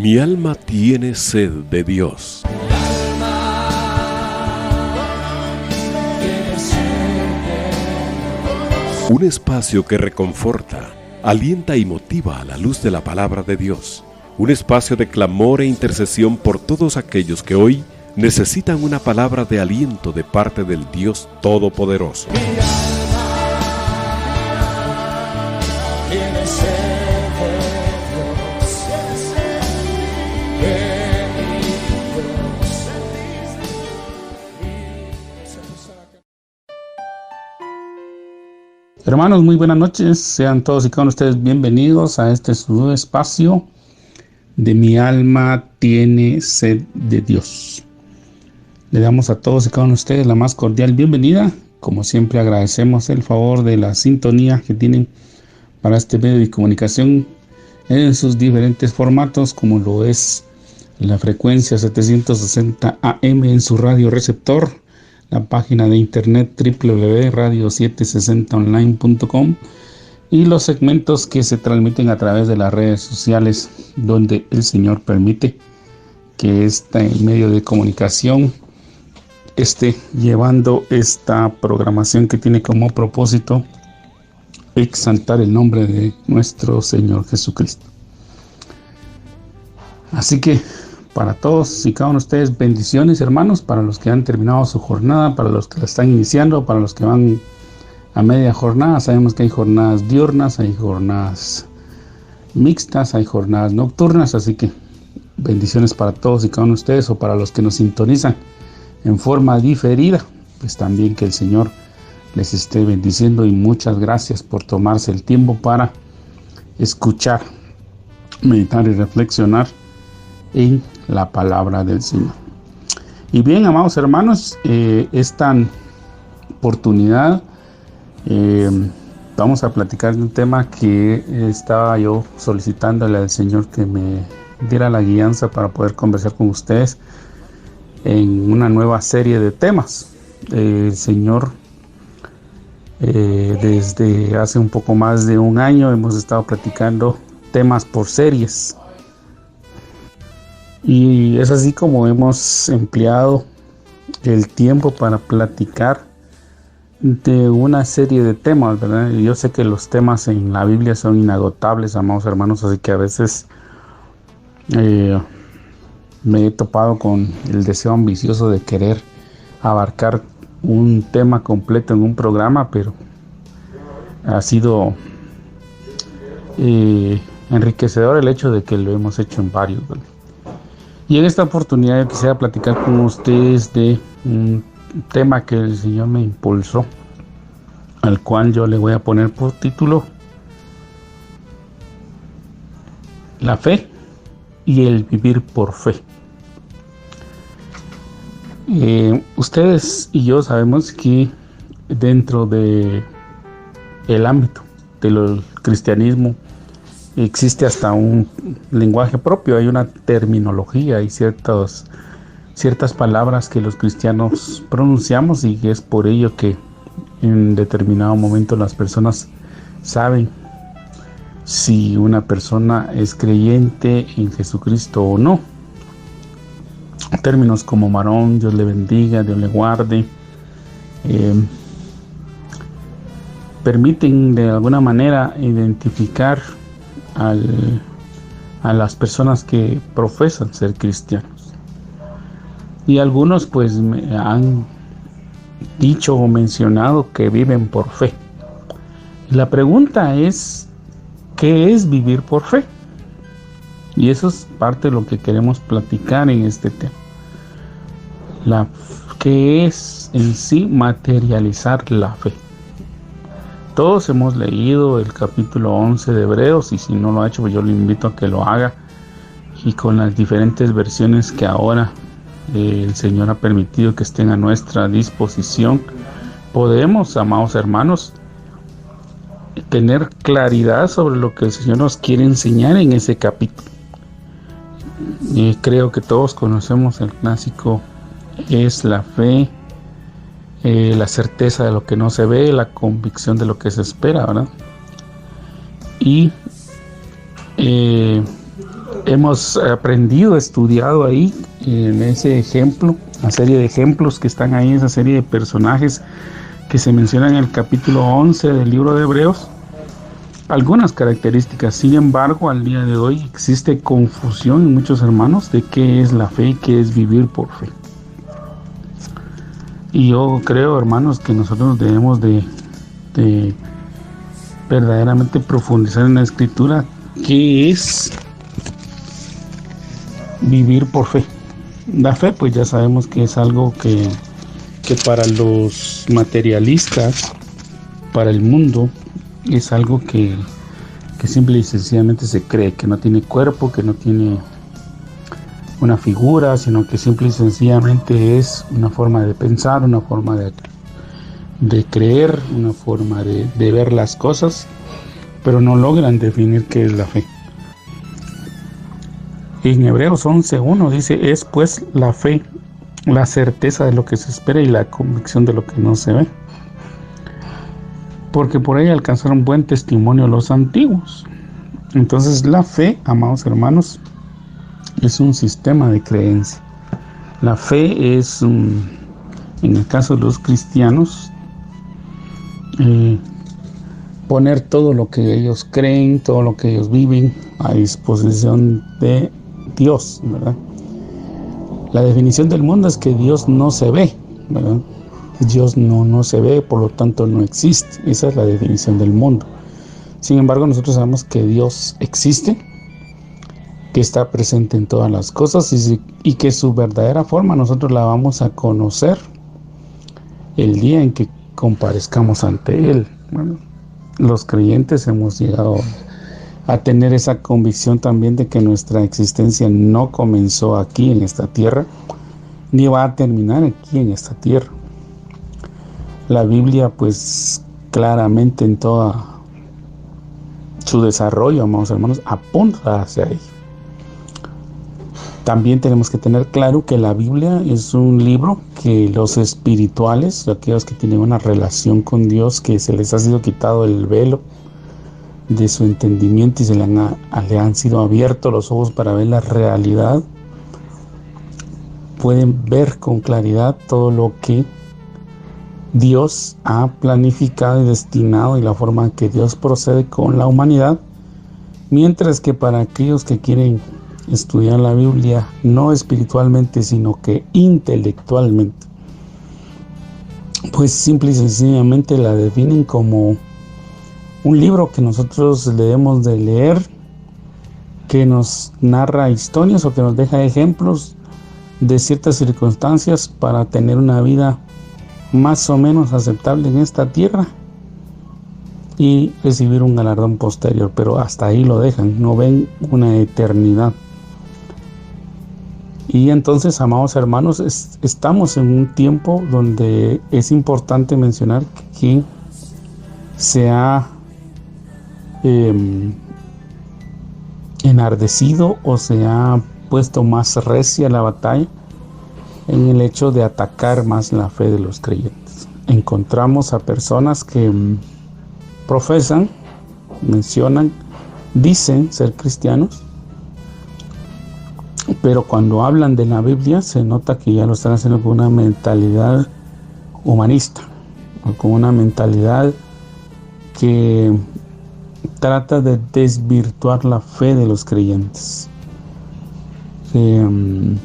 Mi alma tiene sed de Dios. Un espacio que reconforta, alienta y motiva a la luz de la palabra de Dios. Un espacio de clamor e intercesión por todos aquellos que hoy necesitan una palabra de aliento de parte del Dios Todopoderoso. Hermanos, muy buenas noches. Sean todos y cada uno de ustedes bienvenidos a este su espacio de Mi alma tiene sed de Dios. Le damos a todos y cada uno de ustedes la más cordial bienvenida. Como siempre, agradecemos el favor de la sintonía que tienen para este medio de comunicación en sus diferentes formatos, como lo es la frecuencia 760 AM en su radio receptor, la página de internet www.radio760online.com y los segmentos que se transmiten a través de las redes sociales, donde el Señor permite que este medio de comunicación esté llevando esta programación que tiene como propósito exaltar el nombre de nuestro Señor Jesucristo. Así que para todos y cada uno de ustedes, bendiciones, hermanos, para los que han terminado su jornada, para los que la están iniciando, para los que van a media jornada. Sabemos que hay jornadas diurnas, hay jornadas mixtas, hay jornadas nocturnas, así que bendiciones para todos y cada uno de ustedes, o para los que nos sintonizan en forma diferida, pues también que el Señor les esté bendiciendo, y muchas gracias por tomarse el tiempo para escuchar, meditar y reflexionar en la palabra del Señor. Y bien, amados hermanos, esta oportunidad vamos a platicar de un tema que estaba yo solicitándole al Señor que me diera la guianza para poder conversar con ustedes en una nueva serie de temas. El Señor, desde hace un poco más de un año hemos estado platicando temas por series. Y es así como hemos empleado el tiempo para platicar de una serie de temas, ¿verdad? Y yo sé que los temas en la Biblia son inagotables, amados hermanos, así que a veces me he topado con el deseo ambicioso de querer abarcar un tema completo en un programa, pero ha sido enriquecedor el hecho de que lo hemos hecho en varios, ¿verdad? Y en esta oportunidad yo quisiera platicar con ustedes de un tema que el Señor me impulsó, al cual yo le voy a poner por título La fe y el vivir por fe. Ustedes y yo sabemos que dentro de el ámbito del cristianismo existe hasta un lenguaje propio, hay una terminología, hay ciertas palabras que los cristianos pronunciamos, y que es por ello que en determinado momento las personas saben si una persona es creyente en Jesucristo o no. Términos como varón, Dios le bendiga, Dios le guarde, permiten de alguna manera identificar a las personas que profesan ser cristianos. Y algunos pues me han dicho o mencionado que viven por fe. Y la pregunta es, ¿qué es vivir por fe? Y eso es parte de lo que queremos platicar en este tema. ¿Qué es en sí materializar la fe? Todos hemos leído el capítulo 11 de Hebreos, y si no lo ha hecho, pues yo le invito a que lo haga, y con las diferentes versiones que ahora el Señor ha permitido que estén a nuestra disposición, podemos, amados hermanos, tener claridad sobre lo que el Señor nos quiere enseñar en ese capítulo. Y creo que todos conocemos el clásico: es la fe, la certeza de lo que no se ve, la convicción de lo que se espera, ¿verdad? Y hemos aprendido, estudiado ahí en ese ejemplo, una serie de ejemplos que están ahí, esa serie de personajes que se mencionan en el capítulo 11 del libro de Hebreos, algunas características. Sin embargo, al día de hoy existe confusión en muchos hermanos de qué es la fe y qué es vivir por fe. Y yo creo, hermanos, que nosotros debemos de verdaderamente profundizar en la Escritura qué es vivir por fe. La fe, pues ya sabemos que es algo que para los materialistas, para el mundo, es algo que simple y sencillamente se cree, que no tiene cuerpo, que no tiene una figura, sino que simple y sencillamente es una forma de pensar, una forma de creer, una forma de ver las cosas, pero no logran definir qué es la fe. En Hebreos 11:1 dice: es pues la fe, la certeza de lo que se espera y la convicción de lo que no se ve, porque por ella alcanzaron buen testimonio los antiguos. Entonces la fe, amados hermanos, es un sistema de creencia. La fe es, en el caso de los cristianos, poner todo lo que ellos creen, todo lo que ellos viven a disposición de Dios, ¿verdad? La definición del mundo es que Dios no se ve, ¿verdad? Dios no se ve, por lo tanto no existe. Esa es la definición del mundo. Sin embargo, nosotros sabemos que Dios existe, que está presente en todas las cosas y que su verdadera forma nosotros la vamos a conocer el día en que comparezcamos ante Él. Bueno, los creyentes hemos llegado a tener esa convicción también de que nuestra existencia no comenzó aquí en esta tierra, ni va a terminar aquí en esta tierra. La Biblia, pues claramente en todo su desarrollo, amados hermanos, apunta hacia ello. También tenemos que tener claro que la Biblia es un libro que los espirituales, aquellos que tienen una relación con Dios, que se les ha sido quitado el velo de su entendimiento y le han sido abiertos los ojos para ver la realidad, pueden ver con claridad todo lo que Dios ha planificado y destinado y la forma en que Dios procede con la humanidad, mientras que para aquellos que quieren estudiar la Biblia no espiritualmente sino que intelectualmente, pues simple y sencillamente la definen como un libro que nosotros debemos de leer, que nos narra historias o que nos deja ejemplos de ciertas circunstancias para tener una vida más o menos aceptable en esta tierra y recibir un galardón posterior, pero hasta ahí lo dejan, no ven una eternidad. Y entonces, amados hermanos, estamos en un tiempo donde es importante mencionar que se ha enardecido o se ha puesto más recia la batalla en el hecho de atacar más la fe de los creyentes. Encontramos a personas que profesan, mencionan, dicen ser cristianos, pero cuando hablan de la Biblia se nota que ya lo están haciendo con una mentalidad humanista, o con una mentalidad que trata de desvirtuar la fe de los creyentes. De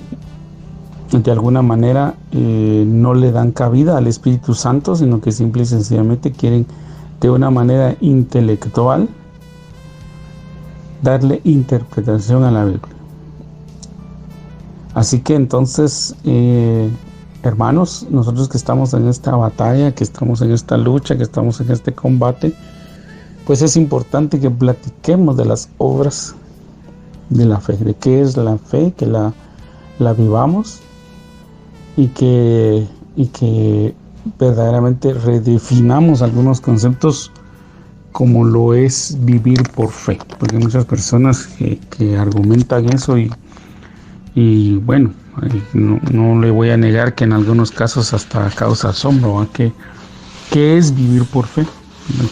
alguna manera no le dan cabida al Espíritu Santo, sino que simple y sencillamente quieren de una manera intelectual darle interpretación a la Biblia. Así que entonces, hermanos, nosotros que estamos en esta batalla, que estamos en esta lucha, que estamos en este combate, pues es importante que platiquemos de las obras de la fe, de qué es la fe, que la vivamos y que verdaderamente redefinamos algunos conceptos como lo es vivir por fe, porque hay muchas personas que argumentan eso y bueno, no le voy a negar que en algunos casos hasta causa asombro, ¿no? ¿Qué es vivir por fe?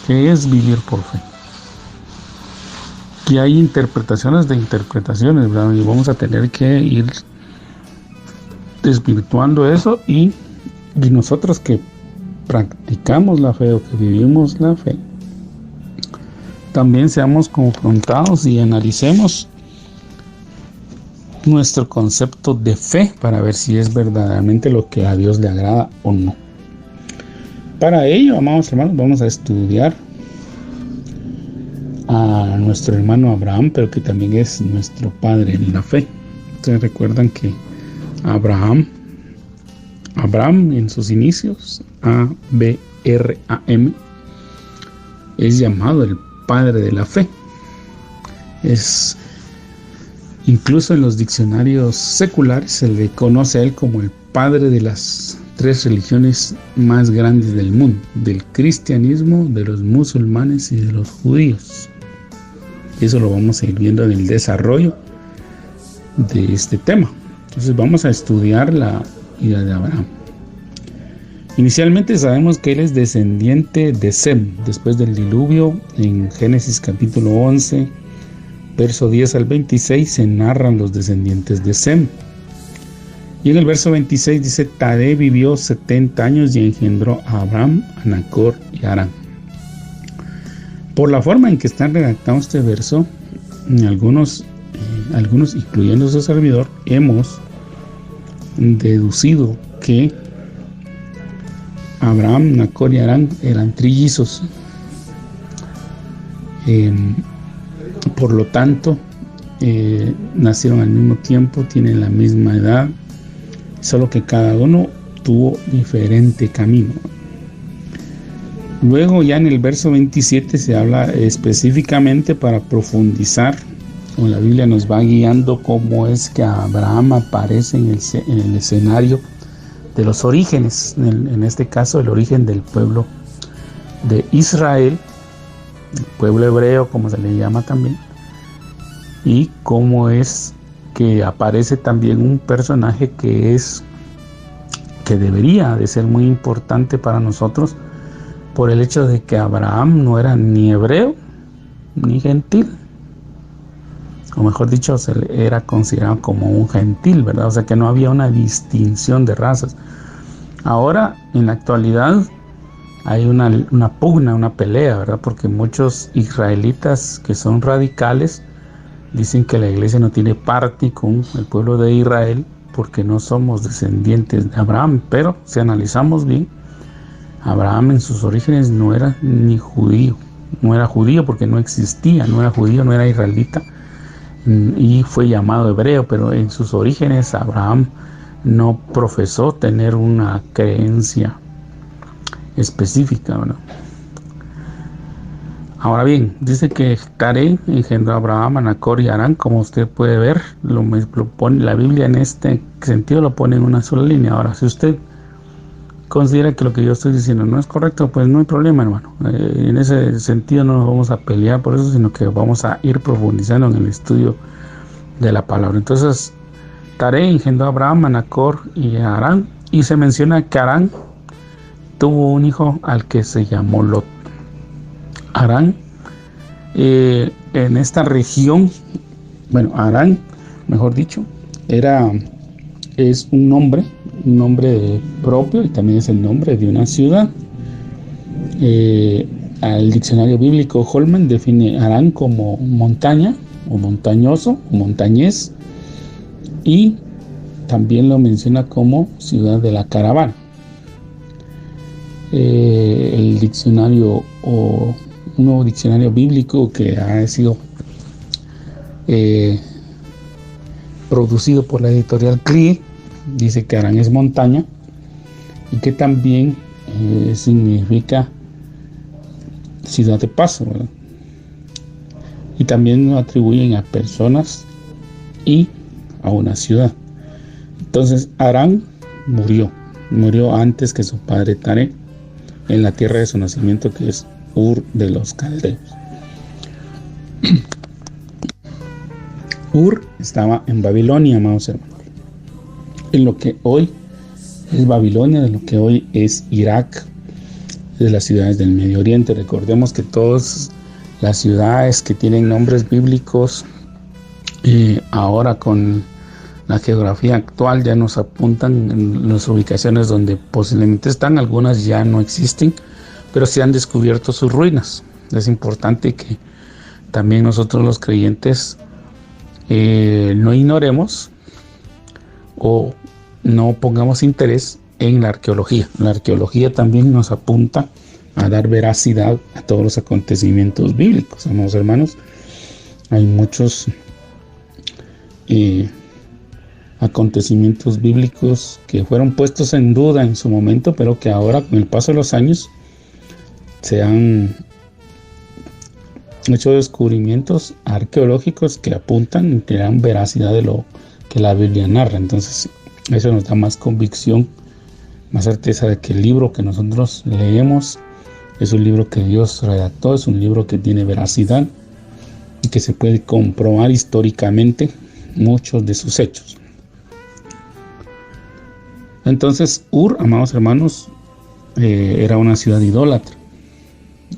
¿Qué es vivir por fe? Y hay interpretaciones de interpretaciones, ¿verdad? Y vamos a tener que ir desvirtuando eso y nosotros que practicamos la fe o que vivimos la fe, también seamos confrontados y analicemos nuestro concepto de fe para ver si es verdaderamente lo que a Dios le agrada o no. Para ello, amados hermanos, vamos a estudiar a nuestro hermano Abraham, pero que también es nuestro padre en la fe. Ustedes recuerdan que Abraham en sus inicios, Abraham, es llamado el padre de la fe. Es incluso en los diccionarios seculares se le conoce a él como el padre de las 3 religiones más grandes del mundo: del cristianismo, de los musulmanes y de los judíos. Eso lo vamos a ir viendo en el desarrollo de este tema. Entonces vamos a estudiar la vida de Abraham. Inicialmente sabemos que él es descendiente de Sem, después del diluvio. En Génesis capítulo 11, verso 10 al 26, se narran los descendientes de Sem. Y en el verso 26 dice: Taré vivió 70 años y engendró a Abraham, a Nacor y a Harán. Por la forma en que está redactado este verso, algunos, incluyendo su servidor, hemos deducido que Abraham, Nacor y Harán eran trillizos. Por lo tanto, nacieron al mismo tiempo, tienen la misma edad, solo que cada uno tuvo diferente camino. Luego ya en el verso 27 se habla específicamente para profundizar, o la Biblia nos va guiando cómo es que Abraham aparece en el escenario de los orígenes, en este caso el origen del pueblo de Israel, el pueblo hebreo como se le llama también, y cómo es que aparece también un personaje que debería de ser muy importante para nosotros, por el hecho de que Abraham no era ni hebreo ni gentil, o mejor dicho, era considerado como un gentil, ¿verdad? O sea que no había una distinción de razas. Ahora, en la actualidad, hay una pugna, una pelea, ¿verdad? Porque muchos israelitas que son radicales dicen que la iglesia no tiene parte con el pueblo de Israel porque no somos descendientes de Abraham. Pero si analizamos bien, Abraham en sus orígenes no era ni judío, no era judío porque no existía, no era judío, no era israelita, y fue llamado hebreo, pero en sus orígenes Abraham no profesó tener una creencia específica, ¿verdad? Ahora bien, dice que Taré engendró a Abraham, a Nacor y a Harán. Como usted puede ver, lo pone, la Biblia en este sentido lo pone en una sola línea. Ahora, si usted considera que lo que yo estoy diciendo no es correcto, pues no hay problema, hermano. En ese sentido no nos vamos a pelear por eso, sino que vamos a ir profundizando en el estudio de la palabra. Entonces, Taré engendró a Abraham, a Nacor y a Harán, y se menciona que Harán tuvo un hijo al que se llamó Lot. Harán, en esta región, Harán, mejor dicho, es un nombre propio, y también es el nombre de una ciudad. Al diccionario bíblico Holman define Harán como montaña, o montañoso, o montañés, y también lo menciona como ciudad de la caravana. El diccionario, o un nuevo diccionario bíblico que ha sido producido por la editorial CRIE, dice que Harán es montaña, y que también significa ciudad de paso, ¿verdad? Y también lo atribuyen a personas y a una ciudad. Entonces Harán murió antes que su padre Taré, en la tierra de su nacimiento, que es Ur de los Caldeos. Ur estaba en Babilonia, amados hermanos, en lo que hoy es Babilonia, de lo que hoy es Irak, de las ciudades del Medio Oriente. Recordemos que todos Las ciudades que tienen nombres bíblicos, ahora con la geografía actual ya nos apuntan en las ubicaciones donde posiblemente están. Algunas ya no existen, pero se han descubierto sus ruinas. Es importante que también nosotros los creyentes no ignoremos o no pongamos interés en la arqueología. La arqueología también nos apunta a dar veracidad a todos los acontecimientos bíblicos, amados hermanos. Hay muchos acontecimientos bíblicos que fueron puestos en duda en su momento, pero que ahora con el paso de los años se han hecho descubrimientos arqueológicos que apuntan, que dan veracidad de lo que la Biblia narra. Entonces eso nos da más convicción, más certeza de que el libro que nosotros leemos es un libro que Dios redactó, es un libro que tiene veracidad y que se puede comprobar históricamente muchos de sus hechos. Entonces Ur, amados hermanos, era una ciudad idólatra.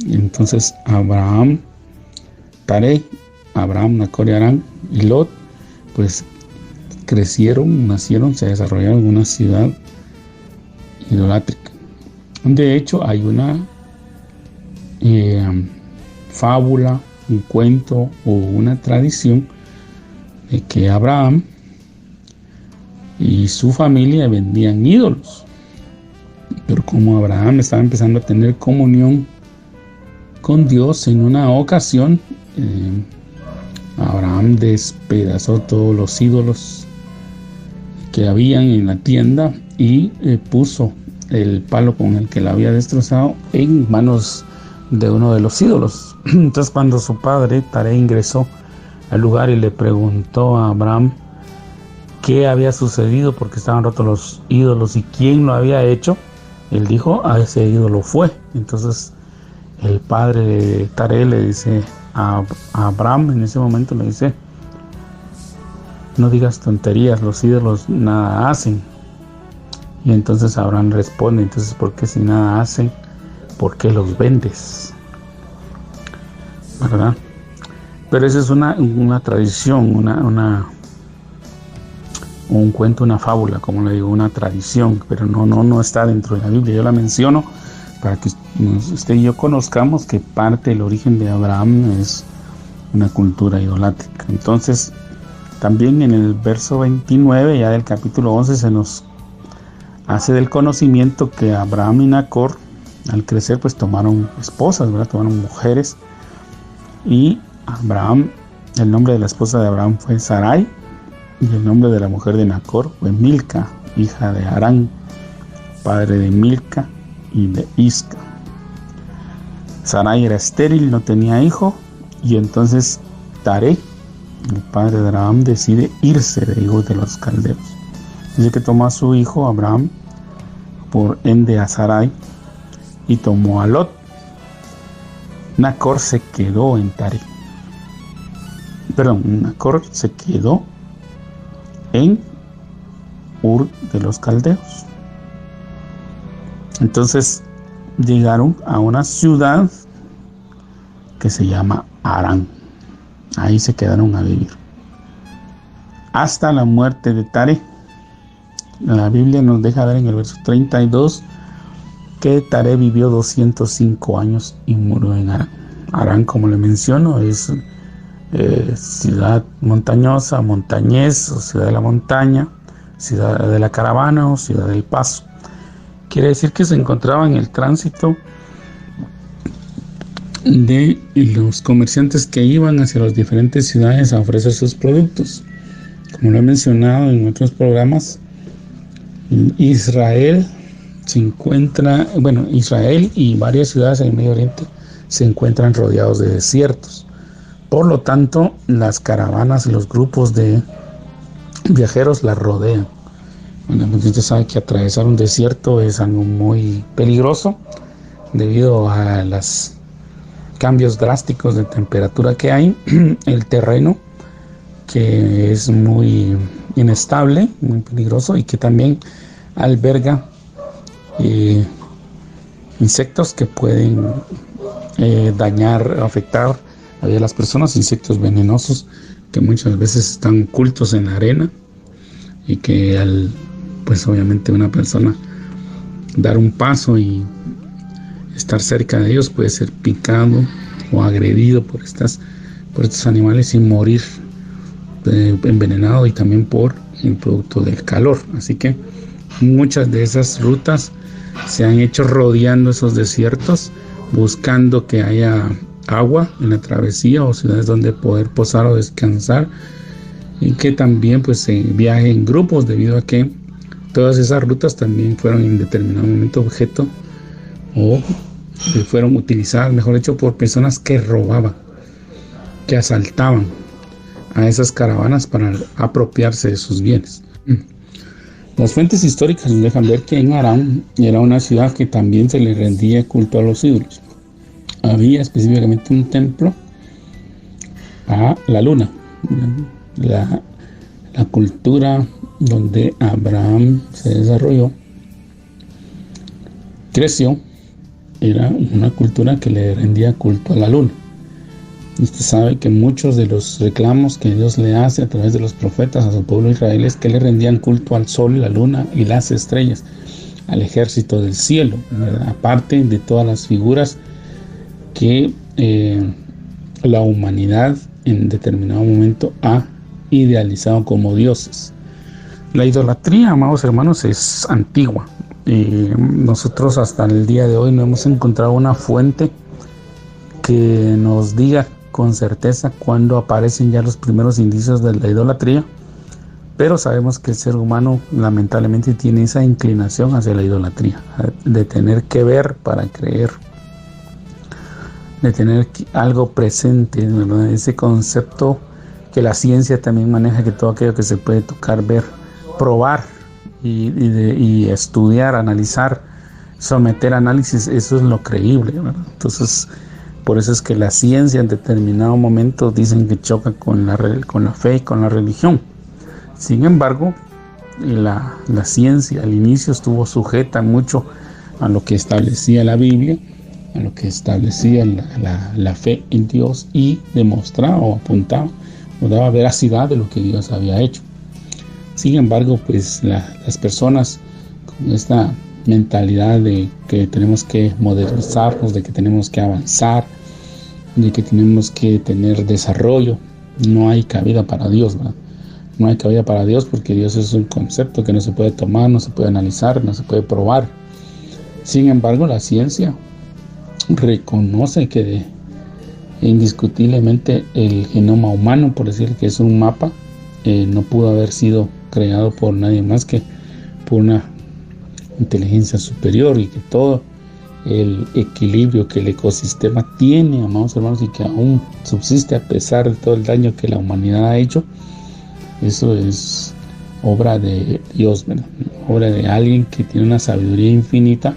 Entonces Abraham, Taré, Nacor y Harán y Lot, pues nacieron, se desarrollaron en una ciudad idolátrica. De hecho, hay una fábula, un cuento o una tradición de que Abraham y su familia vendían ídolos. Pero como Abraham estaba empezando a tener comunión con Dios, en una ocasión Abraham despedazó todos los ídolos que habían en la tienda y puso el palo con el que la había destrozado en manos de uno de los ídolos. Entonces, cuando su padre Taré ingresó al lugar y le preguntó a Abraham qué había sucedido, porque estaban rotos los ídolos y quién lo había hecho, él dijo: ese ídolo fue. Entonces el padre de Taré le dice a Abraham, en ese momento le dice: no digas tonterías, los ídolos nada hacen. Y entonces Abraham responde: entonces, ¿por qué si nada hacen, por qué los vendes? ¿Verdad? Pero esa es una tradición, un cuento, una fábula, como le digo, una tradición, pero no está dentro de la Biblia. Yo la menciono para que usted y yo conozcamos que parte del origen de Abraham es una cultura idolátrica. Entonces, también en el verso 29 ya del capítulo 11 se nos hace del conocimiento que Abraham y Nacor, al crecer, pues tomaron esposas, ¿verdad? Tomaron mujeres. Y Abraham, el nombre de la esposa de Abraham fue Sarai, y el nombre de la mujer de Nacor fue Milca, hija de Harán, padre de Milca y de Isca. Sarai era estéril, no tenía hijo, y entonces Taré, el padre de Abraham, decide irse de hijos de los caldeos. Dice que tomó a su hijo Abraham por ende a Sarai y tomó a Lot. Nacor se quedó en Taré. Nacor se quedó en Ur de los caldeos. Entonces llegaron a una ciudad que se llama Harán. Ahí se quedaron a vivir hasta la muerte de Taré. La Biblia nos deja ver en el verso 32 que Taré vivió 205 años y murió en Harán. Harán, como le menciono, es ciudad montañosa, montañés, o ciudad de la montaña, ciudad de la caravana o ciudad del paso. Quiere decir que se encontraba en el tránsito de los comerciantes que iban hacia las diferentes ciudades a ofrecer sus productos. Como lo he mencionado en otros programas, Israel y varias ciudades en el Medio Oriente se encuentran rodeados de desiertos. Por lo tanto, las caravanas y los grupos de viajeros las rodean. Bueno, usted sabe que atravesar un desierto es algo muy peligroso debido a los cambios drásticos de temperatura que hay. El terreno, que es muy inestable, muy peligroso, y que también alberga insectos que pueden dañar, afectar había las personas, insectos venenosos que muchas veces están ocultos en la arena y que pues obviamente una persona dar un paso y estar cerca de ellos puede ser picado o agredido por estos animales y morir envenenado, y también por el producto del calor. Así que muchas de esas rutas se han hecho rodeando esos desiertos, buscando que haya agua en la travesía o ciudades donde poder posar o descansar, y que también pues se viaje en grupos, debido a que todas esas rutas también fueron en determinado momento objeto o fueron utilizadas, mejor dicho, por personas que robaban, que asaltaban a esas caravanas para apropiarse de sus bienes. Las fuentes históricas nos dejan ver que en Aram era una ciudad que también se le rendía culto a los ídolos. Había específicamente un templo a la luna. La cultura donde Abraham se desarrolló, creció, era una cultura que le rendía culto a la luna. Usted sabe que muchos de los reclamos que Dios le hace a través de los profetas a su pueblo Israel es que le rendían culto al sol, la luna y las estrellas, al ejército del cielo, ¿verdad? Aparte de todas las figuras que la humanidad en determinado momento ha idealizado como dioses. La idolatría, amados hermanos, es antigua. Nosotros hasta el día de hoy no hemos encontrado una fuente que nos diga con certeza cuándo aparecen ya los primeros indicios de la idolatría, pero sabemos que el ser humano lamentablemente tiene esa inclinación hacia la idolatría, de tener que ver para creer, de tener algo presente, ¿verdad? Ese concepto que la ciencia también maneja, que todo aquello que se puede tocar, ver, probar y estudiar, analizar, someter a análisis, eso es lo creíble, ¿verdad? Entonces, por eso es que la ciencia en determinado momento dicen que choca con la fe y con la religión. Sin embargo, la ciencia al inicio estuvo sujeta mucho a lo que establecía la Biblia, a lo que establecía la fe en Dios, y demostraba o apuntaba o daba veracidad de lo que Dios había hecho. Sin embargo, pues las personas con esta mentalidad de que tenemos que modernizarnos, de que tenemos que avanzar, de que tenemos que tener desarrollo, no hay cabida para Dios, ¿verdad? No hay cabida para Dios, porque Dios es un concepto que no se puede tomar, no se puede analizar, no se puede probar. Sin embargo, la ciencia reconoce que indiscutiblemente el genoma humano, por decir que es un mapa, no pudo haber sido creado por nadie más que por una inteligencia superior, y que todo el equilibrio que el ecosistema tiene, amados hermanos, y que aún subsiste a pesar de todo el daño que la humanidad ha hecho, eso es obra de Dios, ¿verdad? Obra de alguien que tiene una sabiduría infinita.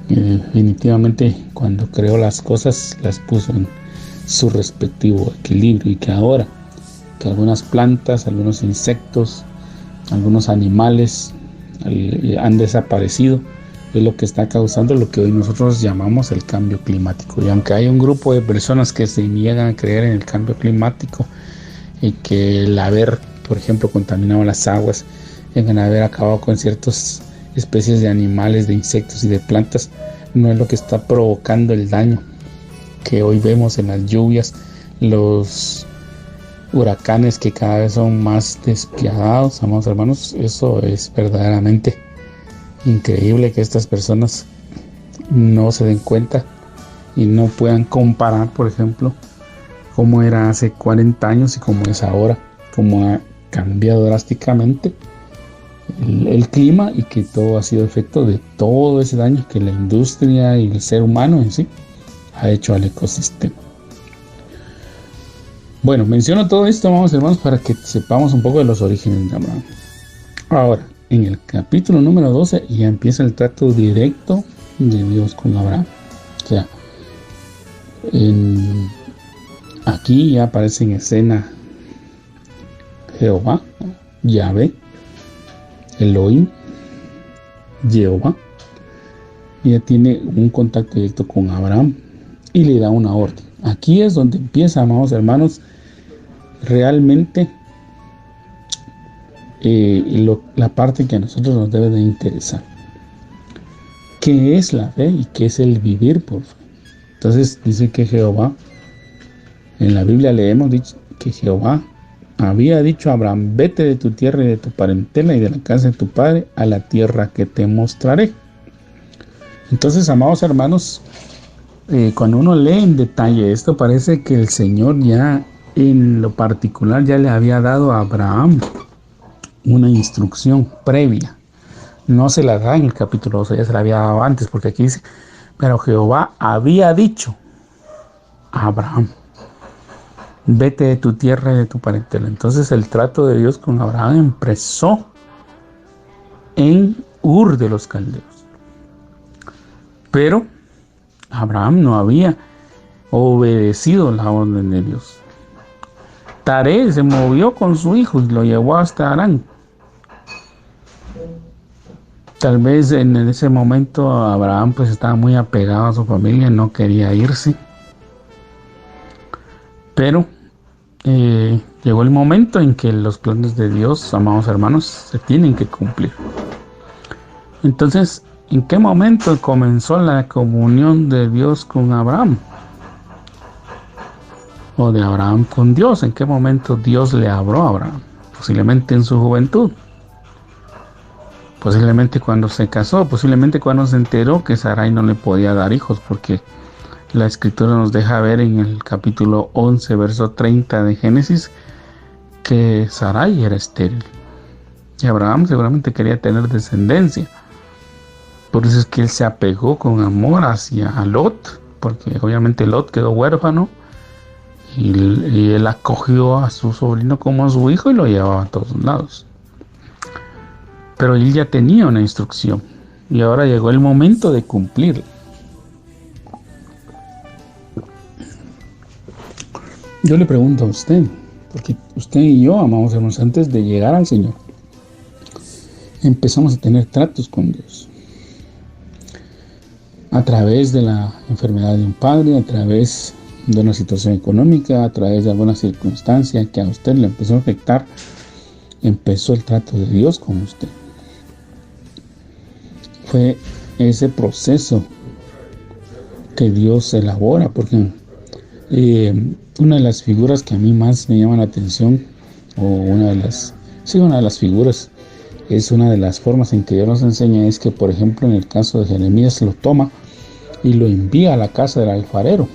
Definitivamente cuando creó las cosas las puso en su respectivo equilibrio, y que ahora que algunas plantas, algunos insectos, algunos animales han desaparecido, es lo que está causando lo que hoy nosotros llamamos el cambio climático. Y aunque hay un grupo de personas que se niegan a creer en el cambio climático, y que el haber, por ejemplo, contaminado las aguas, en haber acabado con ciertas especies de animales, de insectos y de plantas, no es lo que está provocando el daño que hoy vemos en las lluvias, los huracanes que cada vez son más despiadados, amados hermanos. Eso es verdaderamente increíble, que estas personas no se den cuenta y no puedan comparar, por ejemplo, cómo era hace 40 años y cómo es ahora, cómo ha cambiado drásticamente el clima, y que todo ha sido efecto de todo ese daño que la industria y el ser humano en sí ha hecho al ecosistema. Bueno, menciono todo esto, vamos hermanos, para que sepamos un poco de los orígenes de Abraham. Ahora, en el capítulo número 12 ya empieza el trato directo de Dios con Abraham. O sea, aquí ya aparece en escena Jehová, Yahvé, Elohim, Jehová. Ya tiene un contacto directo con Abraham, y le da una orden. Aquí es donde empieza, amados hermanos, realmente la parte que a nosotros nos debe de interesar. ¿Qué es la fe y qué es el vivir por fe? Entonces dice que Jehová, en la Biblia leemos que Jehová había dicho a Abraham: vete de tu tierra y de tu parentela y de la casa de tu padre a la tierra que te mostraré. Entonces, amados hermanos, cuando uno lee en detalle esto, parece que el Señor ya en lo particular ya le había dado a Abraham una instrucción previa. No se la da en el capítulo 12, ya se la había dado antes, porque aquí dice: pero Jehová había dicho a Abraham: vete de tu tierra y de tu parentela. Entonces el trato de Dios con Abraham empezó en Ur de los Caldeos. Pero Abraham no había obedecido la orden de Dios. Taré se movió con su hijo y lo llevó hasta Harán. Tal vez en ese momento Abraham pues estaba muy apegado a su familia, no quería irse. Pero llegó el momento en que los planes de Dios, amados hermanos, se tienen que cumplir. Entonces, ¿en qué momento comenzó la comunión de Dios con Abraham? O de Abraham con Dios. ¿En qué momento Dios le habló a Abraham? Posiblemente en su juventud. Posiblemente cuando se casó. Posiblemente cuando se enteró que Sarai no le podía dar hijos, porque la escritura nos deja ver en el capítulo 11, verso 30 de Génesis, que Sarai era estéril. Y Abraham seguramente quería tener descendencia. Por eso es que él se apegó con amor hacia Lot, porque obviamente Lot quedó huérfano y él acogió a su sobrino como a su hijo y lo llevaba a todos lados. Pero él ya tenía una instrucción y ahora llegó el momento de cumplirla. Yo le pregunto a usted, porque usted y yo, amados hermanos, antes de llegar al Señor, empezamos a tener tratos con Dios. A través de la enfermedad de un padre, a través de una situación económica, a través de alguna circunstancia que a usted le empezó a afectar, empezó el trato de Dios con usted. Fue ese proceso que Dios elabora, porque una de las figuras que a mí más me llama la atención, o una de las figuras, es una de las formas en que Dios nos enseña, es que, por ejemplo, en el caso de Jeremías, lo toma y lo envía a la casa del alfarero,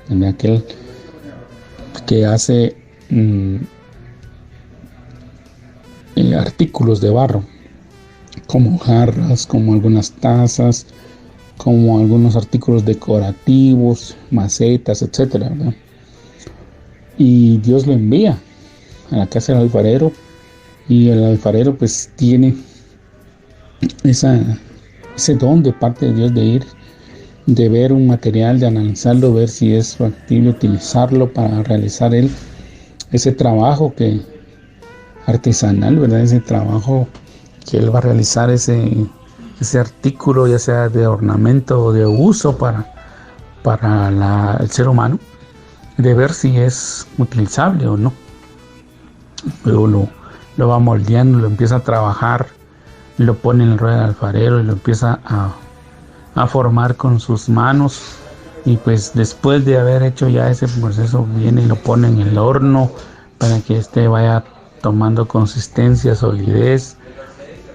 en aquel que hace artículos de barro, como jarras, como algunas tazas, como algunos artículos decorativos, macetas, etcétera, ¿verdad? Y Dios lo envía a la casa del alfarero, y el alfarero pues tiene ese don de parte de Dios de ir, de ver un material, de analizarlo, ver si es factible utilizarlo para realizar ese trabajo artesanal, ¿verdad? Ese trabajo que él va a realizar, ese artículo, ya sea de ornamento o de uso para el ser humano, de ver si es utilizable o no. Luego lo va moldeando, lo empieza a trabajar, lo pone en el ruedo del alfarero y lo empieza a formar con sus manos, y pues después de haber hecho ya ese proceso, viene y lo pone en el horno para que vaya tomando consistencia, solidez.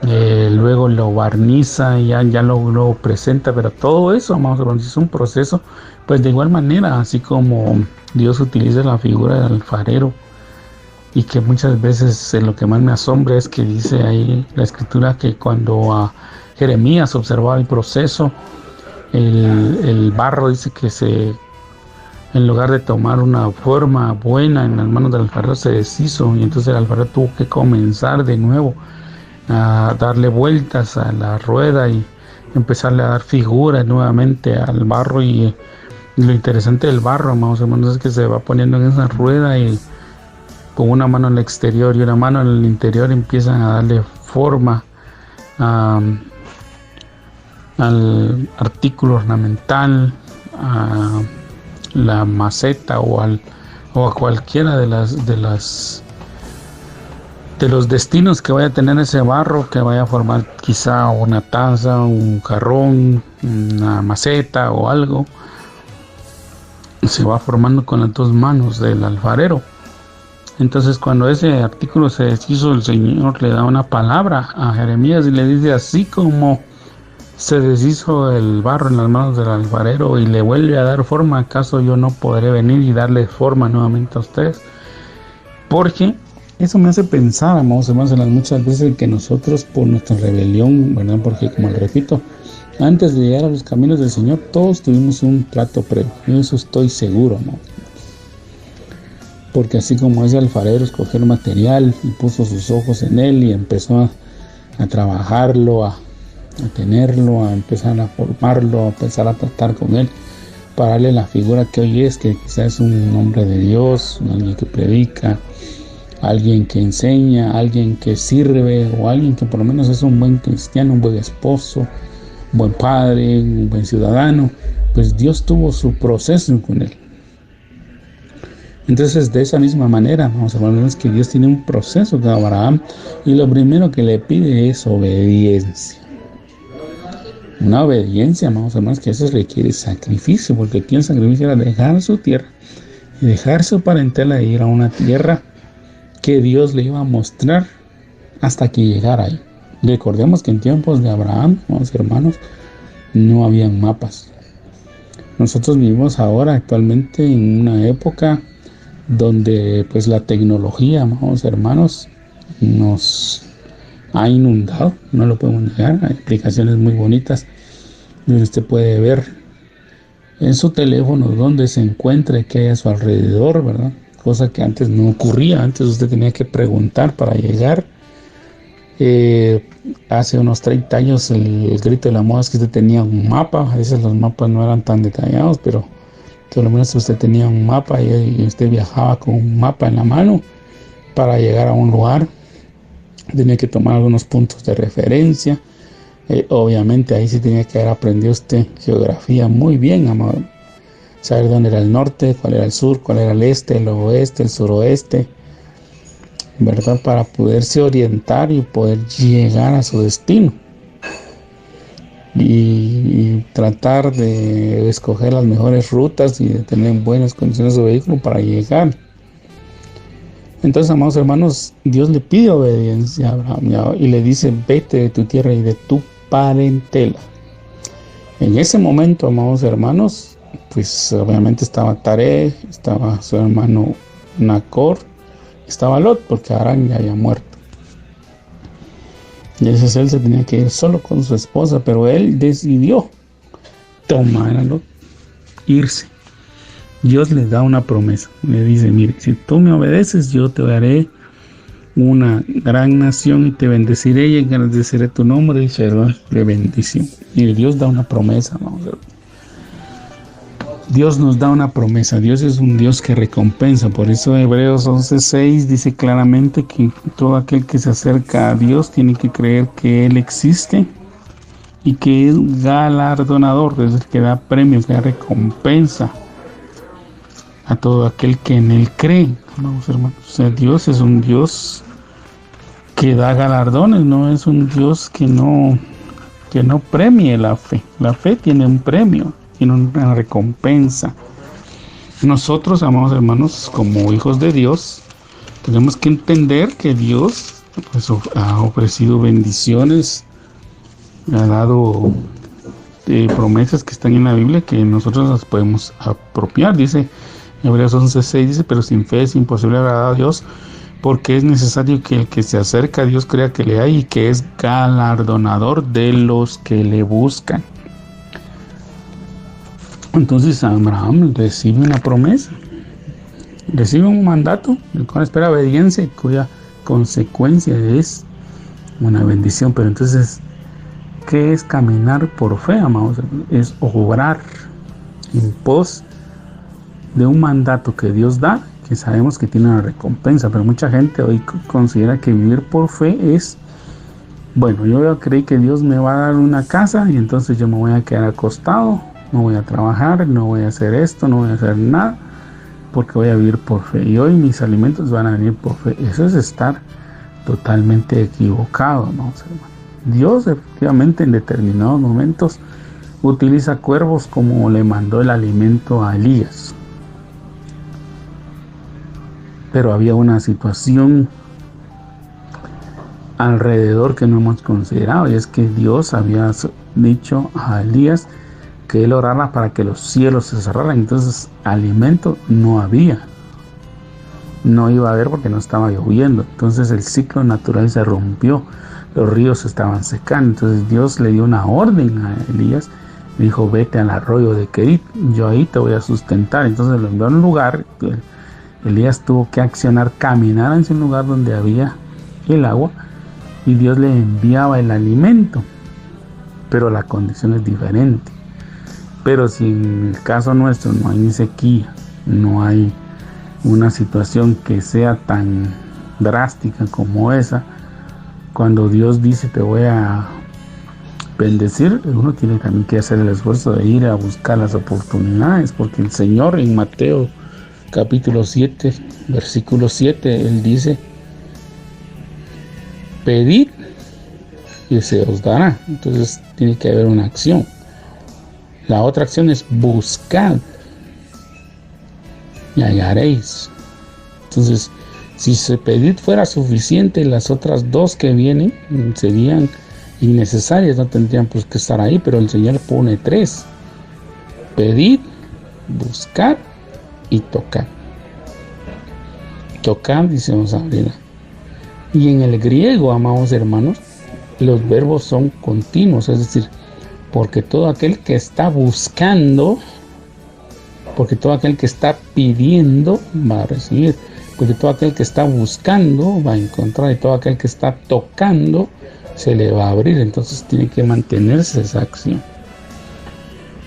Luego lo barniza y ya lo presenta, pero todo eso, amados, es un proceso. Pues de igual manera, así como Dios utiliza la figura del alfarero, y que muchas veces lo que más me asombra es que dice ahí la escritura que cuando a Jeremías observaba el proceso, el barro dice que en lugar de tomar una forma buena en las manos del alfarero, se deshizo, y entonces el alfarero tuvo que comenzar de nuevo a darle vueltas a la rueda y empezarle a dar figuras nuevamente al barro. Y lo interesante del barro, amados hermanos, es que se va poniendo en esa rueda y con una mano en el exterior y una mano en el interior empiezan a darle forma al artículo ornamental, a la maceta o a cualquiera de los destinos que vaya a tener ese barro, que vaya a formar quizá una taza, un jarrón, una maceta o algo, se va formando con las dos manos del alfarero. Entonces, cuando ese artículo se deshizo, el Señor le da una palabra a Jeremías y le dice: así como se deshizo el barro en las manos del alfarero y le vuelve a dar forma, ¿acaso yo no podré venir y darle forma nuevamente a ustedes? Porque eso me hace pensar, amados hermanos, en las muchas veces que nosotros, por nuestra rebelión, ¿verdad? Porque, como les repito, antes de llegar a los caminos del Señor, todos tuvimos un trato previo. Yo eso estoy seguro, ¿no? Porque así como ese alfarero escogió el material y puso sus ojos en él y empezó a trabajarlo, a tenerlo, a empezar a formarlo, a empezar a tratar con él, para darle la figura que hoy es, que quizás es un hombre de Dios, alguien que predica, alguien que enseña, alguien que sirve, o alguien que por lo menos es un buen cristiano, un buen esposo, un buen padre, un buen ciudadano. Pues Dios tuvo su proceso con él. Entonces, de esa misma manera, vamos a ver que Dios tiene un proceso con Abraham, y lo primero que le pide es obediencia. Una obediencia, vamos a ver, que eso requiere sacrificio, porque aquí el sacrificio era dejar su tierra y dejar su parentela e ir a una tierra que Dios le iba a mostrar hasta que llegara ahí. Recordemos que en tiempos de Abraham, hermanos, no habían mapas. Nosotros vivimos ahora actualmente en una época donde pues la tecnología, amados hermanos, nos ha inundado, no lo podemos negar. Hay aplicaciones muy bonitas donde usted puede ver en su teléfono donde se encuentre, qué hay a su alrededor, ¿verdad? Cosa que antes no ocurría. Antes usted tenía que preguntar para llegar. Hace unos 30 años el grito de la moda es que usted tenía un mapa. A veces los mapas no eran tan detallados, pero por lo menos usted tenía un mapa y usted viajaba con un mapa en la mano para llegar a un lugar. Tenía que tomar algunos puntos de referencia. Obviamente ahí sí tenía que haber aprendido usted geografía muy bien, amado. Saber dónde era el norte, cuál era el sur, cuál era el este, el oeste, el suroeste, ¿verdad? Para poderse orientar y poder llegar a su destino. Y tratar de escoger las mejores rutas y de tener buenas condiciones de vehículo para llegar. Entonces, amados hermanos, Dios le pide obediencia a Abraham y le dice: vete de tu tierra y de tu parentela. En ese momento, amados hermanos, pues obviamente estaba Taré, estaba su hermano Nacor, estaba Lot, porque Harán ya había muerto. Y entonces él se tenía que ir solo con su esposa, pero él decidió tomar a Lot, irse. Dios le da una promesa, le dice: mire, si tú me obedeces, yo te daré una gran nación y te bendeciré y engrandeceré tu nombre y será de bendición. Y Dios da una promesa, vamos a ver. Dios nos da una promesa. Dios es un Dios que recompensa. Por eso Hebreos 11:6 dice claramente que todo aquel que se acerca a Dios tiene que creer que Él existe y que es galardonador, es el que da premios, que da recompensa a todo aquel que en Él cree. Vamos, hermanos. O sea, Dios es un Dios que da galardones, no es un Dios que no premie la fe. La fe tiene un premio, tiene una recompensa. Nosotros, amados hermanos, como hijos de Dios, tenemos que entender que Dios pues, ha ofrecido bendiciones, ha dado promesas que están en la Biblia que nosotros las podemos apropiar. Dice Hebreos 11:6, dice: pero sin fe es imposible agradar a Dios, porque es necesario que el que se acerca a Dios crea que le hay y que es galardonador de los que le buscan. Entonces Abraham recibe una promesa, recibe un mandato, el cual espera obediencia y cuya consecuencia es una bendición. Pero entonces, ¿qué es caminar por fe, amados? Es obrar en pos de un mandato que Dios da, que sabemos que tiene una recompensa. Pero mucha gente hoy considera que vivir por fe es: bueno, yo voy a creer que Dios me va a dar una casa y entonces yo me voy a quedar acostado no voy a trabajar, no voy a hacer esto, no voy a hacer nada, porque voy a vivir por fe. Y hoy mis alimentos van a venir por fe. Eso es estar totalmente equivocado, ¿no, hermano? Dios efectivamente en determinados momentos utiliza cuervos como le mandó el alimento a Elías. Pero había una situación alrededor que no hemos considerado, y es que Dios había dicho a Elías que él orara para que los cielos se cerraran. Entonces alimento no había, no iba a haber porque no estaba lloviendo. Entonces el ciclo natural se rompió, los ríos se estaban secando. Entonces Dios le dio una orden a Elías, le dijo: vete al arroyo de Kerit, yo ahí te voy a sustentar. Entonces lo envió a un lugar. Elías tuvo que accionar, caminar hacia un lugar donde había el agua, y Dios le enviaba el alimento, pero la condición es diferente. Pero si en el caso nuestro no hay ni sequía, no hay una situación que sea tan drástica como esa, cuando Dios dice te voy a bendecir, uno tiene también que hacer el esfuerzo de ir a buscar las oportunidades, porque el Señor en Mateo capítulo 7, versículo 7, Él dice: pedid y se os dará. Entonces tiene que haber una acción. La otra acción es buscad y hallaréis. Entonces, si se pedid fuera suficiente, las otras dos que vienen serían innecesarias, no tendrían pues que estar ahí, pero el Señor pone 3: pedid, buscad y tocad. Tocad y se os abrirá. Y en el griego, amados hermanos, los verbos son continuos, es decir, porque todo aquel que está buscando, porque todo aquel que está pidiendo va a recibir, porque todo aquel que está buscando va a encontrar, y todo aquel que está tocando se le va a abrir. Entonces tiene que mantenerse esa acción.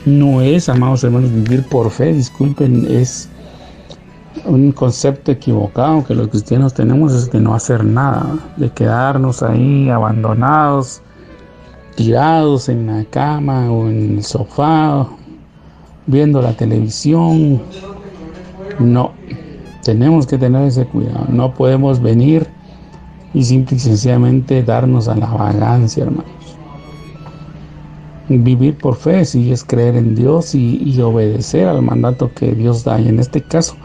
No es, amados hermanos, vivir por fe, disculpen, es un concepto equivocado que los cristianos tenemos, es de no hacer nada, de quedarnos ahí abandonados, tirados en la cama o en el sofá, viendo la televisión. No, tenemos que tener ese cuidado. No podemos venir y simple y sencillamente darnos a la vagancia, hermanos. Vivir por fe sí es creer en Dios y obedecer al mandato que Dios da. Y en este caso,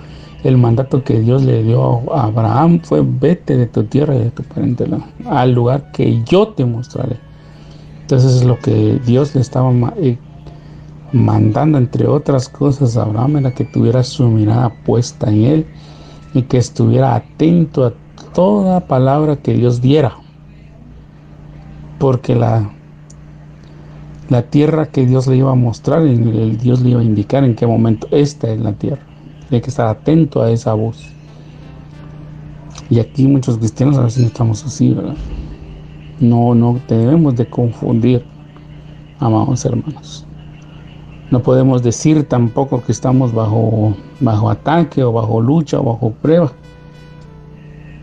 el mandato que Dios le dio a Abraham fue: vete de tu tierra y de tu parentela al lugar que yo te mostraré. Entonces es lo que Dios le estaba mandando, entre otras cosas, a Abraham, era que tuviera su mirada puesta en él y que estuviera atento a toda palabra que Dios diera, porque la tierra que Dios le iba a mostrar, Dios le iba a indicar en qué momento esta es la tierra. Tiene que estar atento a esa voz. Y aquí muchos cristianos a veces no estamos así, ¿verdad? No debemos de confundir, amados hermanos. No podemos decir tampoco que estamos bajo ataque o bajo lucha o bajo prueba,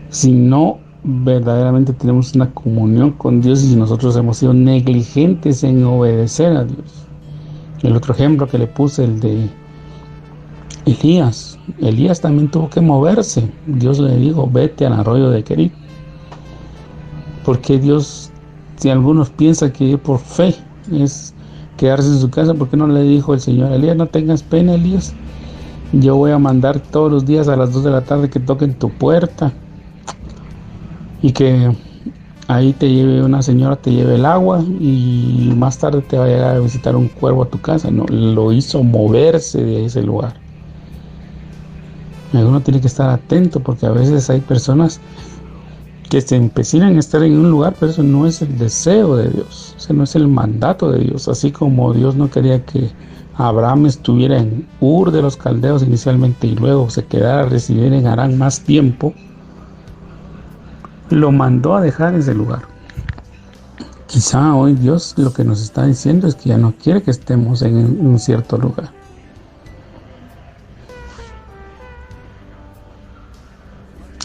si no verdaderamente tenemos una comunión con Dios y si nosotros hemos sido negligentes en obedecer a Dios. El otro ejemplo que le puse, el de Elías. Elías también tuvo que moverse. Dios le dijo: vete al arroyo de Kerit. Porque Dios, si algunos piensan que por fe es quedarse en su casa, ¿por qué no le dijo el Señor: Elías, no tengas pena, Elías, yo voy a mandar todos los días a las 2 de la tarde que toquen tu puerta y que ahí te lleve una señora, te lleve el agua, y más tarde te va a llegar a visitar un cuervo a tu casa? No, lo hizo moverse de ese lugar. Uno tiene que estar atento, porque a veces hay personas que se empecinan a estar en un lugar, pero eso no es el deseo de Dios, ese no es el mandato de Dios. Así como Dios no quería que Abraham estuviera en Ur de los Caldeos inicialmente y luego se quedara a residir en Harán más tiempo, lo mandó a dejar ese lugar. Quizá hoy Dios lo que nos está diciendo es que ya no quiere que estemos en un cierto lugar.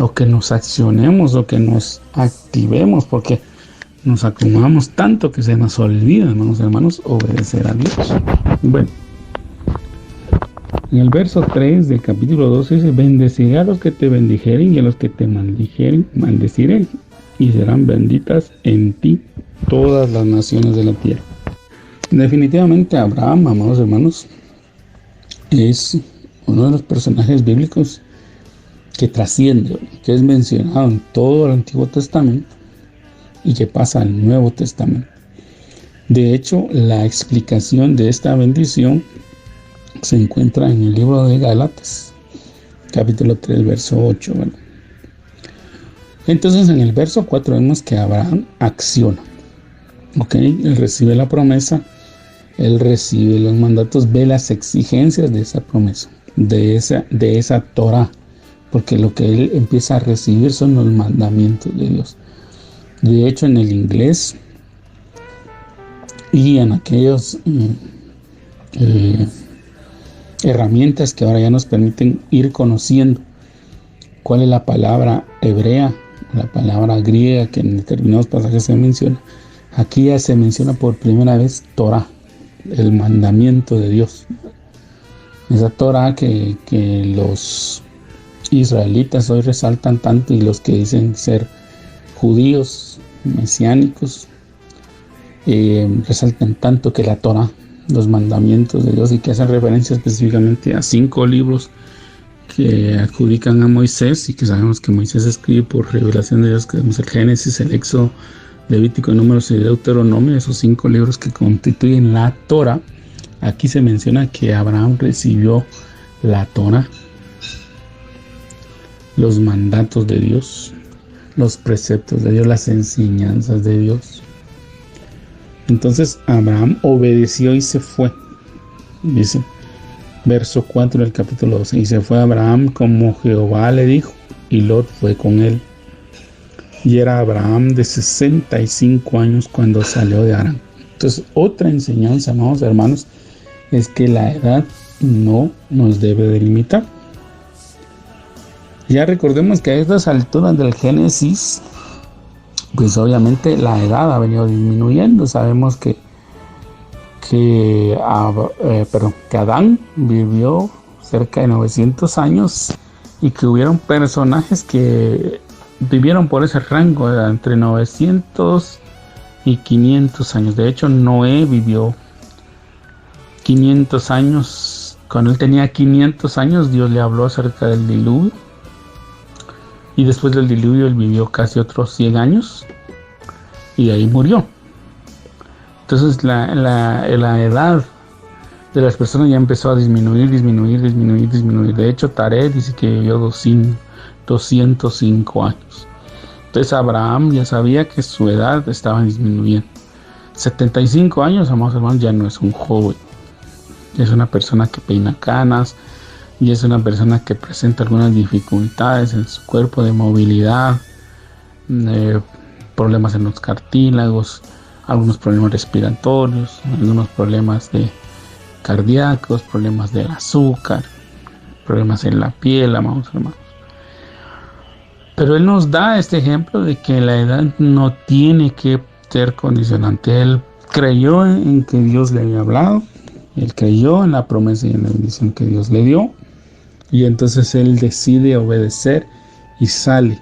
O que nos accionemos, o que nos activemos, porque nos acomodamos tanto que se nos olvida, hermanos, obedecer a Dios. Bueno, En el verso 3 del capítulo 12 dice: bendeciré a los que te bendijeren y a los que te maldijeren, maldeciré, y serán benditas en ti todas las naciones de la tierra. Definitivamente Abraham, amados hermanos, es uno de los personajes bíblicos que trasciende, que es mencionado en todo el Antiguo Testamento y que pasa al Nuevo Testamento. De hecho, la explicación de esta bendición se encuentra en el libro de Gálatas, capítulo 3, verso 8. ¿Verdad? Entonces, en el verso 4 vemos que Abraham acciona. Él recibe la promesa, él recibe los mandatos, ve las exigencias de esa promesa, de esa Torah, porque lo que él empieza a recibir son los mandamientos de Dios. De hecho, en el inglés y en aquellas herramientas que ahora ya nos permiten ir conociendo cuál es la palabra hebrea, la palabra griega que en determinados pasajes se menciona, aquí ya se menciona por primera vez Torah, el mandamiento de Dios. Esa Torah que los israelitas hoy resaltan tanto, y los que dicen ser judíos mesiánicos resaltan tanto que la Torah, los mandamientos de Dios, y que hacen referencia específicamente a 5 libros que adjudican a Moisés, y que sabemos que Moisés escribe por revelación de Dios, que es el Génesis, el Éxodo, Levítico, Números y Deuteronomio, esos 5 libros que constituyen la Torah. Aquí se menciona que Abraham recibió la Torah, los mandatos de Dios, los preceptos de Dios, las enseñanzas de Dios. Entonces Abraham obedeció y se fue. Dice, verso 4 del capítulo 12, y se fue Abraham como Jehová le dijo, y Lot fue con él. Y era Abraham de 65 años cuando salió de Harán. Entonces, otra enseñanza, amados hermanos, es que la edad no nos debe delimitar. Ya recordemos que a estas alturas del Génesis, pues obviamente la edad ha venido disminuyendo. Sabemos que Adán vivió cerca de 900 años, y que hubieron personajes que vivieron por ese rango, entre 900 y 500 años. De hecho, Noé vivió 500 años. Cuando él tenía 500 años, Dios le habló acerca del diluvio. Y después del diluvio, él vivió casi otros 100 años. Y ahí murió. Entonces, la edad de las personas ya empezó a disminuir. De hecho, Taré dice que vivió 205 años. Entonces Abraham ya sabía que su edad estaba disminuyendo. 75 años, amados hermanos, ya no es un joven. Es una persona que peina canas, y es una persona que presenta algunas dificultades en su cuerpo de movilidad, problemas en los cartílagos, algunos problemas respiratorios, algunos problemas cardíacos, problemas del azúcar, problemas en la piel, amados hermanos. Pero él nos da este ejemplo de que la edad no tiene que ser condicionante. Él creyó en que Dios le había hablado, él creyó en la promesa y en la bendición que Dios le dio, y entonces él decide obedecer y sale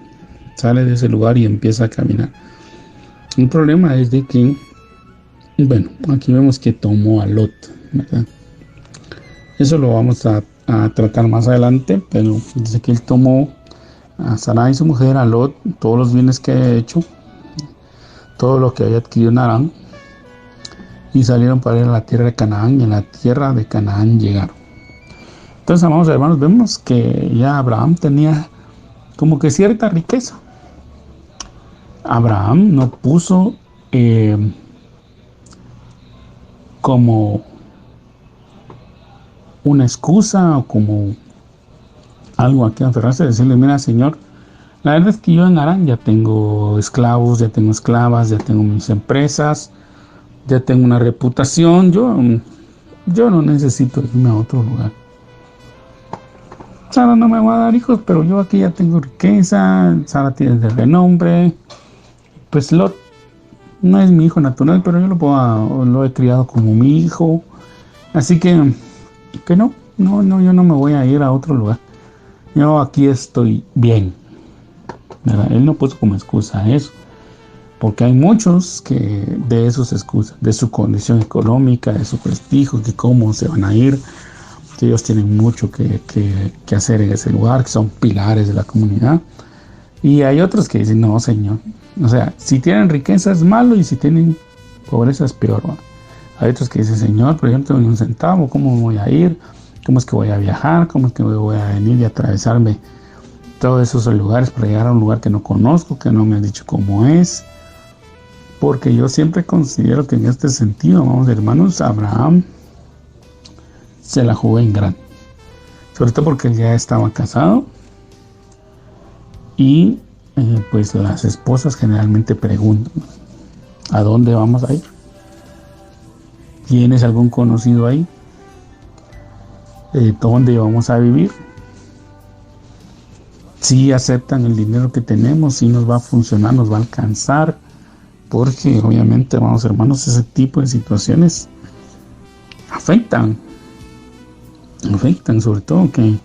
de ese lugar y empieza a caminar. El problema es de que, bueno, aquí vemos que tomó a Lot, ¿verdad? Eso lo vamos a tratar más adelante, pero dice que él tomó a Sarai, su mujer, a Lot, todos los bienes que había hecho, todo lo que había adquirido en Harán, y salieron para ir a la tierra de Canaán, y en la tierra de Canaán llegaron. Entonces, amados hermanos, vemos que ya Abraham tenía como que cierta riqueza. Abraham no puso como una excusa o como algo a que aferrarse, decirle: mira, Señor, la verdad es que yo en Harán ya tengo esclavos, ya tengo esclavas, ya tengo mis empresas, ya tengo una reputación, yo no necesito irme a otro lugar. Sara no me va a dar hijos, pero yo aquí ya tengo riqueza, Sara tiene de renombre, pues Lot no es mi hijo natural, pero yo lo he criado como mi hijo, así que no, no, yo no me voy a ir a otro lugar. Yo aquí estoy bien, ¿verdad? Él no puso como excusa eso, porque hay muchos que de esos excusas, de su condición económica, de su prestigio, que cómo se van a ir, que ellos tienen mucho que hacer en ese lugar, que son pilares de la comunidad. Y hay otros que dicen, no, Señor. O sea, si tienen riqueza es malo y si tienen pobreza es peor, ¿va? Hay otros que dicen, Señor, pero yo no tengo ni un centavo, ¿cómo me voy a ir? ¿Cómo es que voy a viajar? ¿Cómo es que voy a venir y atravesarme todos esos lugares para llegar a un lugar que no conozco, que no me han dicho cómo es? Porque yo siempre considero que en este sentido, vamos, hermanos, Abraham se la jugó en grande. Sobre todo porque él ya estaba casado y pues las esposas generalmente preguntan, ¿a dónde vamos a ir? ¿Tienes algún conocido ahí? ¿Dónde vamos a vivir? Si aceptan el dinero que tenemos, si nos va a funcionar, nos va a alcanzar, porque obviamente, vamos, hermanos, ese tipo de situaciones afectan, sobre todo que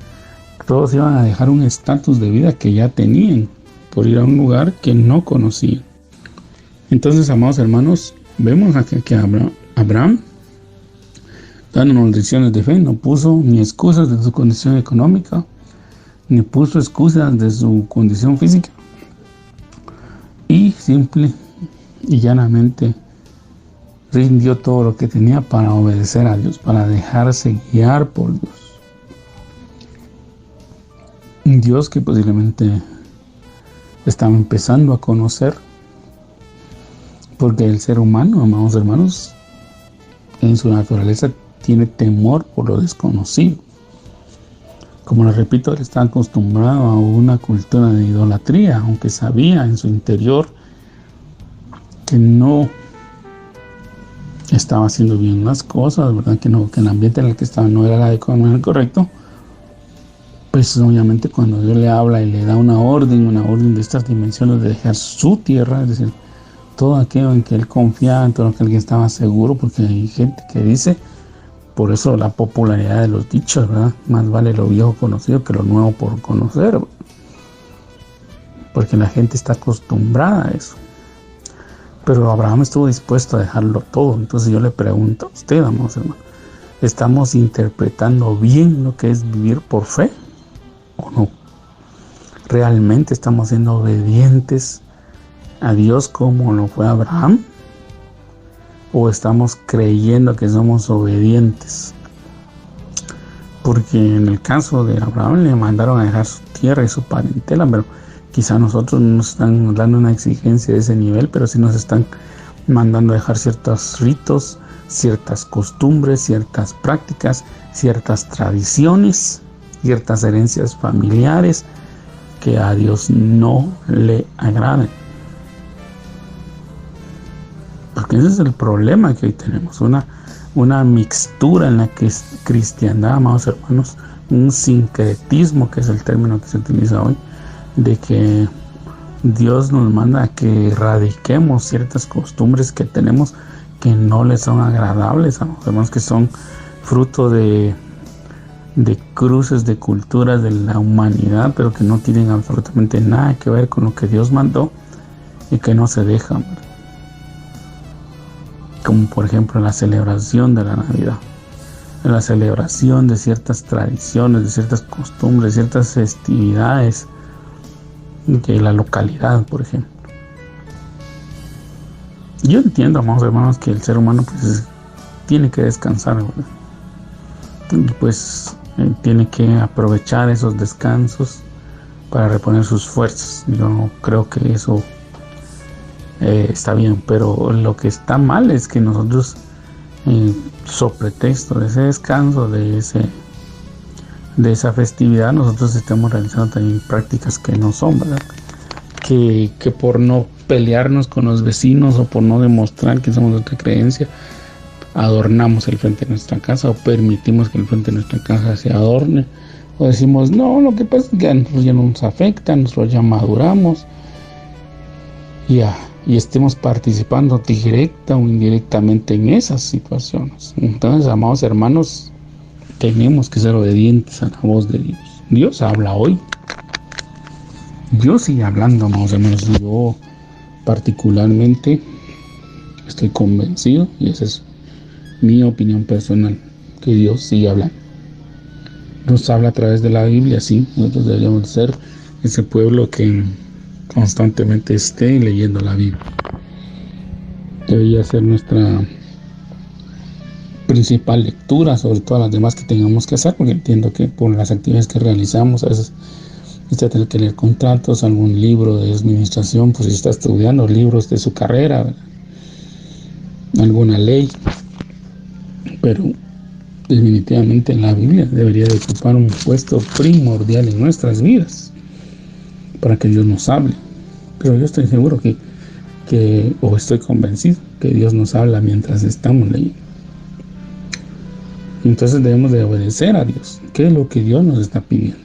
todos iban a dejar un estatus de vida que ya tenían por ir a un lugar que no conocían. Entonces, amados hermanos, vemos aquí que Abraham, dándonos lecciones de fe, no puso ni excusas de su condición económica, ni puso excusas de su condición física, y simple y llanamente rindió todo lo que tenía para obedecer a Dios, para dejarse guiar por Dios. Un Dios que posiblemente estaba empezando a conocer, porque el ser humano, amados hermanos, en su naturaleza tiene temor por lo desconocido. Como les repito, él está acostumbrado a una cultura de idolatría, aunque sabía en su interior que no estaba haciendo bien las cosas, ¿verdad? Que el ambiente en el que estaba no era el adecuado, no era el correcto. Pues obviamente cuando Dios le habla y le da una orden de estas dimensiones de dejar su tierra, es decir, todo aquello en que él confiaba, en todo aquello que estaba seguro, porque hay gente que dice, por eso la popularidad de los dichos, ¿verdad? Más vale lo viejo conocido que lo nuevo por conocer, ¿verdad? Porque la gente está acostumbrada a eso. Pero Abraham estuvo dispuesto a dejarlo todo. Entonces yo le pregunto a usted, amados hermanos, ¿estamos interpretando bien lo que es vivir por fe o no? ¿Realmente estamos siendo obedientes a Dios como lo fue Abraham? ¿O estamos creyendo que somos obedientes? Porque en el caso de Abraham le mandaron a dejar su tierra y su parentela, pero quizá nosotros no nos están dando una exigencia de ese nivel, pero sí nos están mandando a dejar ciertos ritos, ciertas costumbres, ciertas prácticas, ciertas tradiciones, ciertas herencias familiares que a Dios no le agradan. Porque ese es el problema que hoy tenemos, una mixtura en la que es cristiandad, amados hermanos, un sincretismo, que es el término que se utiliza hoy, de que Dios nos manda a que erradiquemos ciertas costumbres que tenemos que no les son agradables, amados hermanos, que son fruto de cruces de culturas de la humanidad, pero que no tienen absolutamente nada que ver con lo que Dios mandó y que no se dejan, ¿verdad? Como por ejemplo la celebración de la Navidad, la celebración de ciertas tradiciones, de ciertas costumbres, ciertas festividades de la localidad, por ejemplo. Yo entiendo, amados hermanos, que el ser humano pues tiene que descansar, ¿verdad? Y pues tiene que aprovechar esos descansos para reponer sus fuerzas. Yo no creo que eso está bien, pero lo que está mal es que nosotros, sobre pretexto de ese descanso, de esa festividad, nosotros estamos realizando también prácticas que no son, ¿verdad? Que por no pelearnos con los vecinos o por no demostrar que somos de otra creencia, adornamos el frente de nuestra casa o permitimos que el frente de nuestra casa se adorne, o decimos, no, lo que pasa es que a nosotros ya no nos afecta, nosotros ya maduramos, y estemos participando directa o indirectamente en esas situaciones. Entonces, amados hermanos, tenemos que ser obedientes a la voz de Dios. Dios habla hoy. Dios sigue hablando, amados hermanos. Yo particularmente estoy convencido, y esa es mi opinión personal, que Dios sigue hablando. Nos habla a través de la Biblia, sí. Nosotros deberíamos ser ese pueblo que constantemente esté leyendo la Biblia. Debería ser nuestra principal lectura sobre todas las demás que tengamos que hacer, porque entiendo que por las actividades que realizamos a veces usted tiene que leer contratos, algún libro de administración, pues si está estudiando libros de su carrera, ¿verdad? Alguna ley, pero definitivamente la Biblia debería de ocupar un puesto primordial en nuestras vidas para que Dios nos hable. Pero yo estoy seguro o estoy convencido que Dios nos habla mientras estamos leyendo. Entonces debemos de obedecer a Dios. ¿Qué es lo que Dios nos está pidiendo?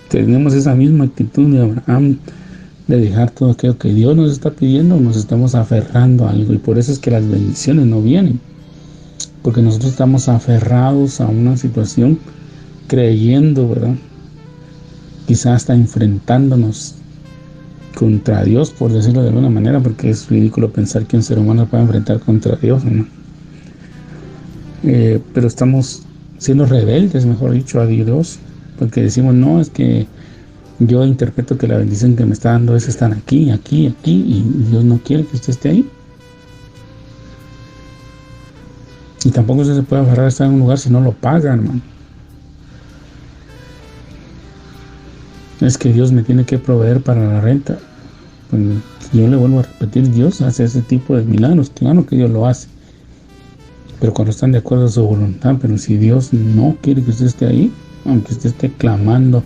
Tenemos esa misma actitud de Abraham, de dejar todo aquello que Dios nos está pidiendo, nos estamos aferrando a algo, y por eso es que las bendiciones no vienen, porque nosotros estamos aferrados a una situación, creyendo, ¿verdad? Quizás hasta enfrentándonos contra Dios, por decirlo de alguna manera, porque es ridículo pensar que un ser humano puede enfrentar contra Dios, ¿no? Pero estamos siendo rebeldes, mejor dicho, a Dios, porque decimos, no, es que yo interpreto que la bendición que me está dando es estar aquí, y Dios no quiere que usted esté ahí. Y tampoco usted se puede aferrar a estar en un lugar si no lo paga, hermano. Es que Dios me tiene que proveer para la renta. Pues yo le vuelvo a repetir, Dios hace ese tipo de milagros, claro que Dios lo hace, pero cuando están de acuerdo a su voluntad. Pero si Dios no quiere que usted esté ahí, aunque usted esté clamando,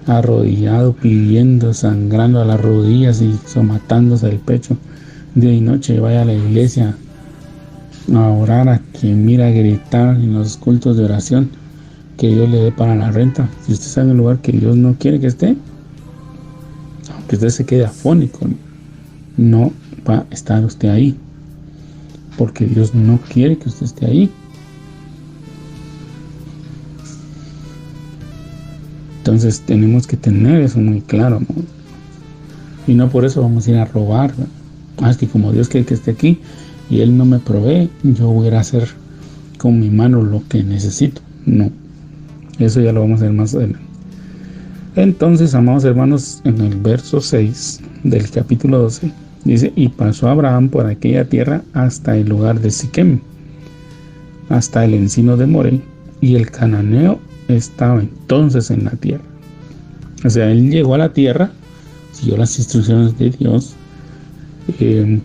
arrodillado, pidiendo, sangrando a las rodillas y matándose el pecho día y noche, vaya a la iglesia a orar, a quien mira, a gritar en los cultos de oración, que Dios le dé para la renta. Si usted está en un lugar que Dios no quiere que esté, aunque usted se quede afónico, no va a estar usted ahí, porque Dios no quiere que usted esté ahí. Entonces tenemos que tener eso muy claro, ¿no? Y no por eso vamos a ir a robar, ¿no? Es que como Dios quiere que esté aquí y Él no me provee, yo voy a ir a hacer con mi mano lo que necesito. No, eso ya lo vamos a ver más adelante. Entonces, amados hermanos, en el verso 6 del capítulo 12 dice: y pasó Abraham por aquella tierra hasta el lugar de Siquem, hasta el encino de Moré, y el cananeo estaba entonces en la tierra. O sea, él llegó a la tierra, siguió las instrucciones de Dios.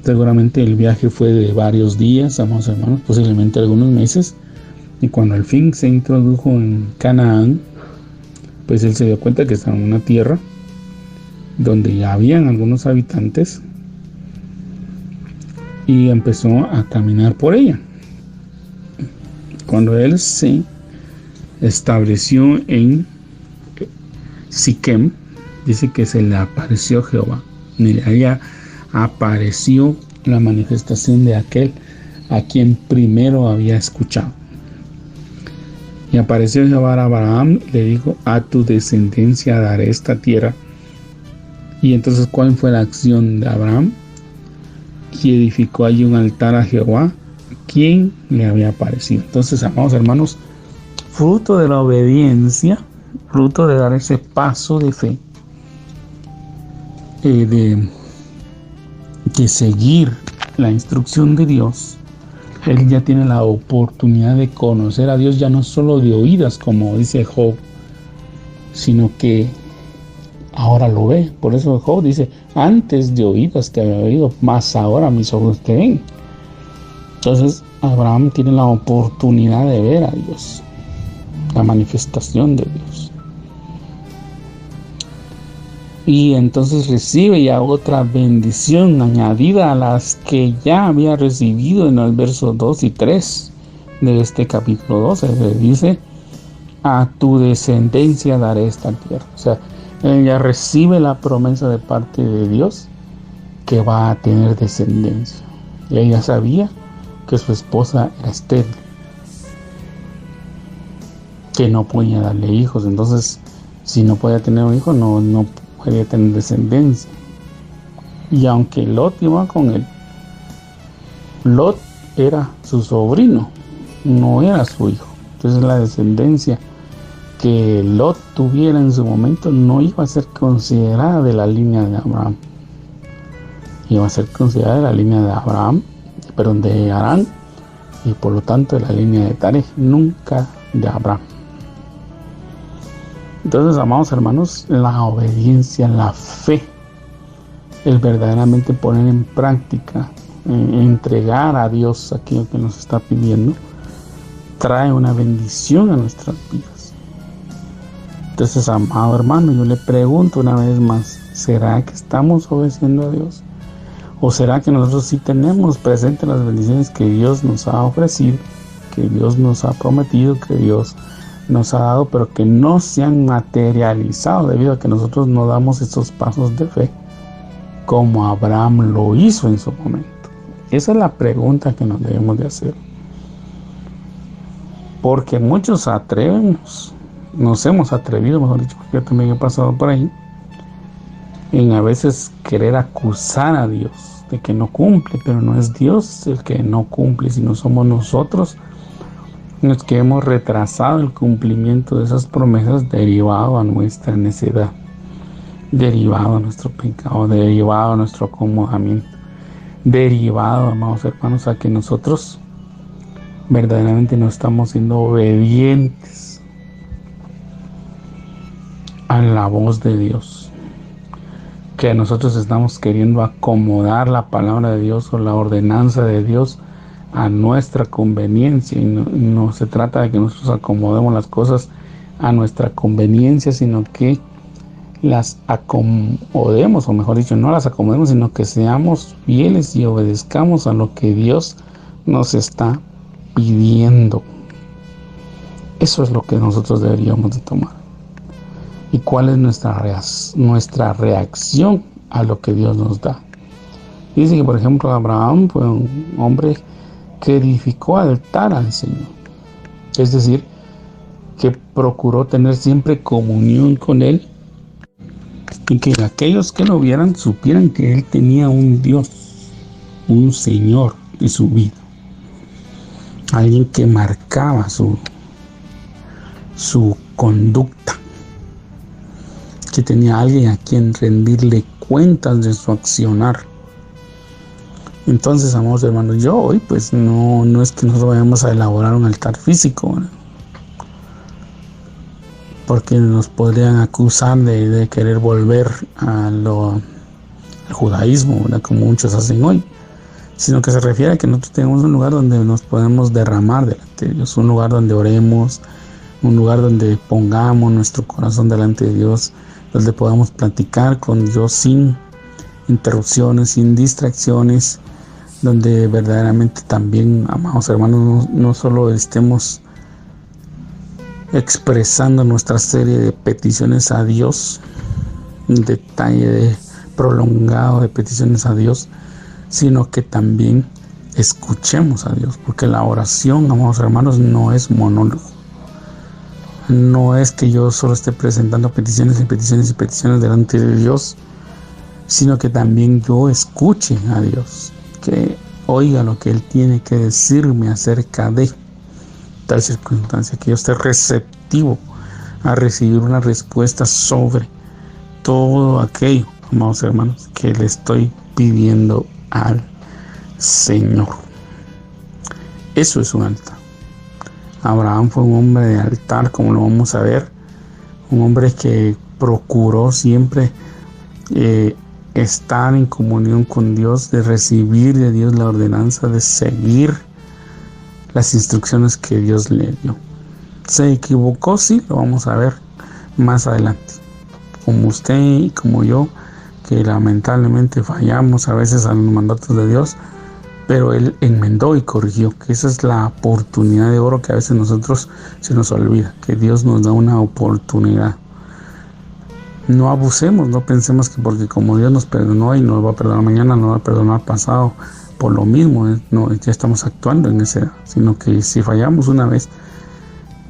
Seguramente el viaje fue de varios días, amados hermanos, posiblemente algunos meses, y cuando al fin se introdujo en Canaán, pues él se dio cuenta que estaba en una tierra donde ya habían algunos habitantes, y empezó a caminar por ella. Cuando él se estableció en Siquem, dice que se le apareció Jehová. Mira, allá apareció la manifestación de aquel a quien primero había escuchado. Y apareció Jehová a Abraham, le dijo: a tu descendencia daré esta tierra. Y entonces, ¿cuál fue la acción de Abraham? Y edificó allí un altar a Jehová, quien le había aparecido. Entonces, amados hermanos, fruto de la obediencia, fruto de dar ese paso de fe, de seguir la instrucción de Dios, él ya tiene la oportunidad de conocer a Dios, ya no solo de oídas, como dice Job, sino que ahora lo ve. Por eso Job dice: antes de oídas te había oído, mas ahora mis ojos te ven. Entonces Abraham tiene la oportunidad de ver a Dios, la manifestación de Dios, y entonces recibe ya otra bendición añadida a las que ya había recibido en los versos 2 y 3 de este capítulo 12. Se dice: a tu descendencia daré esta tierra. O sea, ella recibe la promesa de parte de Dios que va a tener descendencia. Y ella sabía que su esposa era estéril. que no podía darle hijos. Entonces, si no podía tener un hijo, no podía tener descendencia. Y aunque Lot iba con él, Lot era su sobrino, no era su hijo. Entonces la descendencia que Lot tuviera en su momento no iba a ser considerada de la línea de Abraham. Iba a ser considerada de la línea de Abraham, perdón, de Harán, y por lo tanto de la línea de Taré, nunca de Abraham. Entonces, amados hermanos, la obediencia, la fe, el verdaderamente poner en práctica, entregar a Dios aquello que nos está pidiendo, trae una bendición a nuestras vidas. Entonces, amado hermano, yo le pregunto una vez más, ¿será que estamos obedeciendo a Dios? ¿O será que nosotros sí tenemos presentes las bendiciones que Dios nos ha ofrecido, que Dios nos ha prometido, que Dios nos ha dado, pero que no se han materializado debido a que nosotros no damos estos pasos de fe como Abraham lo hizo en su momento? Esa es la pregunta que nos debemos de hacer. Porque muchos nos hemos atrevido, mejor dicho, porque yo también he pasado por ahí, en a veces querer acusar a Dios de que no cumple, pero no es Dios el que no cumple, sino somos nosotros los que hemos retrasado el cumplimiento de esas promesas derivado a nuestra necedad, derivado a nuestro pecado, derivado a nuestro acomodamiento, derivado, amados hermanos, a que nosotros verdaderamente no estamos siendo obedientes a la voz de Dios, que nosotros estamos queriendo acomodar la palabra de Dios o la ordenanza de Dios a nuestra conveniencia. Y no se trata de que nosotros acomodemos las cosas a nuestra conveniencia, sino que las acomodemos, o mejor dicho, no las acomodemos, sino que seamos fieles y obedezcamos a lo que Dios nos está pidiendo. Eso es lo que nosotros deberíamos de tomar. ¿Y cuál es nuestra reacción a lo que Dios nos da? Dice que, por ejemplo, Abraham fue un hombre que edificó altar al Señor. Es decir, que procuró tener siempre comunión con Él, y que aquellos que lo vieran supieran que Él tenía un Dios, un Señor en su vida. Alguien que marcaba su conducta, que tenía alguien a quien rendirle cuentas de su accionar. Entonces, amados hermanos, yo hoy pues no es que nosotros vayamos a elaborar un altar físico, ¿verdad? Porque nos podrían acusar de querer volver al judaísmo, ¿verdad? Como muchos hacen hoy, sino que se refiere a que nosotros tenemos un lugar donde nos podemos derramar delante de Dios, un lugar donde oremos, un lugar donde pongamos nuestro corazón delante de Dios, donde podamos platicar con Dios sin interrupciones, sin distracciones, donde verdaderamente también, amados hermanos, no solo estemos expresando nuestra serie de peticiones a Dios, un detalle prolongado de peticiones a Dios, sino que también escuchemos a Dios, porque la oración, amados hermanos, no es monólogo. No es que yo solo esté presentando peticiones y peticiones y peticiones delante de Dios, sino que también yo escuche a Dios, que oiga lo que Él tiene que decirme acerca de tal circunstancia, que yo esté receptivo a recibir una respuesta sobre todo aquello, amados hermanos, que le estoy pidiendo al Señor. Eso es un altar. Abraham fue un hombre de altar, como lo vamos a ver, un hombre que procuró siempre estar en comunión con Dios, de recibir de Dios la ordenanza, de seguir las instrucciones que Dios le dio. ¿Se equivocó? Sí, lo vamos a ver más adelante. Como usted y como yo, que lamentablemente fallamos a veces a los mandatos de Dios, pero Él enmendó y corrigió, que esa es la oportunidad de oro que a veces nosotros se nos olvida, que Dios nos da una oportunidad. No abusemos, no pensemos que porque como Dios nos perdonó y nos va a perdonar mañana, nos va a perdonar pasado, por lo mismo, no, ya estamos actuando en esa edad, sino que si fallamos una vez,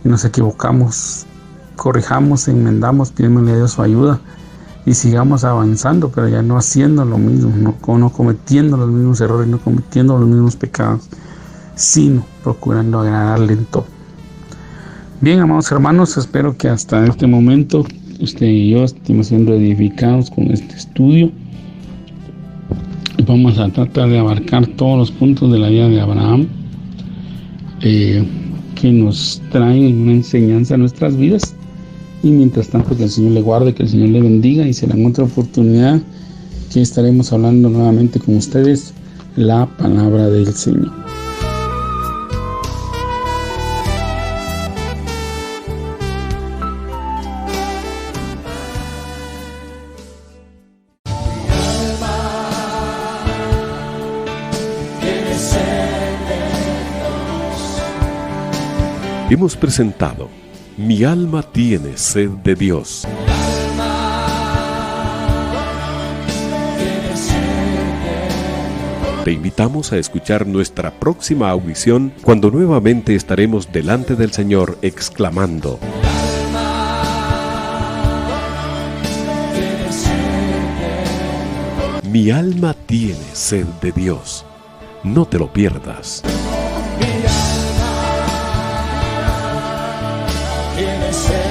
y nos equivocamos, corrijamos, enmendamos, pidámosle a Dios su ayuda y sigamos avanzando, pero ya no haciendo lo mismo, no cometiendo los mismos errores, no cometiendo los mismos pecados, sino procurando agradarle en todo. Bien, amados hermanos, espero que hasta este momento usted y yo estemos siendo edificados con este estudio. Vamos a tratar de abarcar todos los puntos de la vida de Abraham que nos traen una enseñanza a nuestras vidas. Y mientras tanto, que el Señor le guarde, que el Señor le bendiga, y será en otra oportunidad que estaremos hablando nuevamente con ustedes la palabra del Señor. Hemos presentado Mi alma tiene sed de Dios. Te invitamos a escuchar nuestra próxima audición cuando nuevamente estaremos delante del Señor exclamando: Mi alma tiene sed de Dios. No te lo pierdas. Tiene sed.